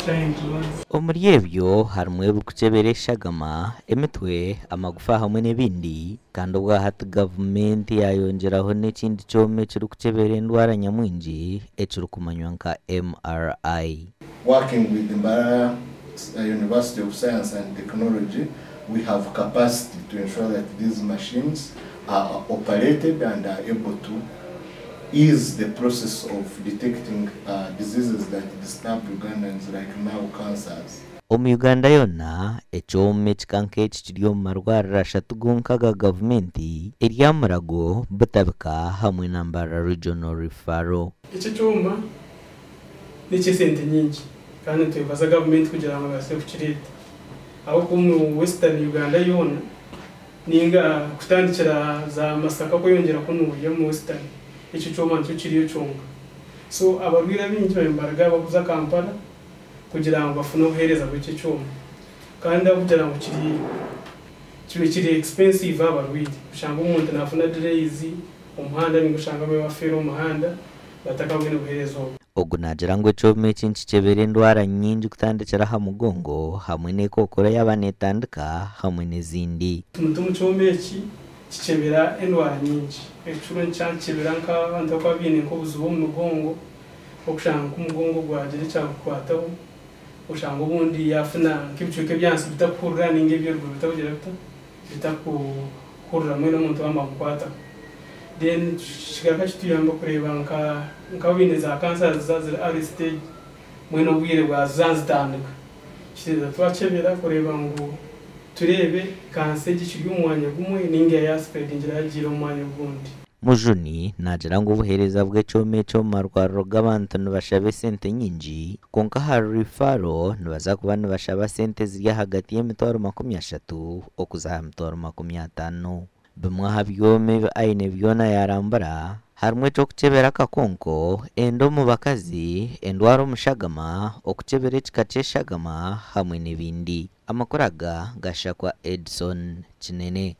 Omuri ebyo harimu ebikukyebera eshagama, emitwe, amagufa hamwe n'ebindi, kandi obwahati gavumenti yayongeraho n'ekindi kyoma ekirikukyebera endwara nyamwingi ekirikumanywa nka MRI. Working with the Mbarara University of Science and Technology, we have capacity to ensure that these machines are operated and are able to ease the process of detecting diseases that disturb Ugandans, like now cancers. Omu Uganda yonna ekyoma ekikanka eki kiri omu marwariro 3 gonka ga gavumenti eryamurago butabika hamwe na Mbarara Regional Referral. Iki cyuma ni cy'esente nyingi kandi tubaza gavumenti kugira ngo base kukireta aho mu Western Uganda yona ninga kutandikira za Masaka ko yongera kunuye mu Western iki cyuma cyo kiriyo cyonga. So abarwira bingi bambaraga babuza Kampala kugira ngo bafune uhereza ku iki cyuma kandi kugira ngo kiri expensive abarwira ushanga umuntu nafuna delays umuhanda ni gushanga me wafero umuhanda batakabwene uherezo. Ogu nagira ngo ekyoma eki nikikyebera endwara nyingi kutandikira ha mugongo hamwe n'ekokora y'abanetandika hamwe n'ezindi. Tumutumu cyoma eki kikyebera endwara nyingi ekiro nkyakibera nk'abantu kwabine nk'obuzibu mu mugongo okushanga umugongo gwagira cyakwataho ushanga ubundi yafuna nk'ibicuke byansi bitakurura n'ingebyo bitakugira bitakukurura mwe n'umuntu wamakwata. Then shigaka kituyamba kureba nka wine za cancer za early stage mwene ubwire bwa zanzitandika kiza twakebera kureba ngo turebe cancer gikiri umwanya gumwe ninge ya spread ingira yagira umwanya gundi. Mujuni nagira ngo ubuhereza bw'ekyoma ekyo mu marwariro g'abantu nibashaba sente nyingi konka hari referral nibaza kuba nibashaba sente ziri hagati y'emitwaro 30 okuza ha mitwaro 50. Bimwe ha byome aine byona yarambara harimu ekyokukyebera akakonko, endo mu bakazi, endwara omushagama, okukyebera ekika ky'eshagama hamwe n'ebindi. Amakuru aga gashakwa Edson Kinene.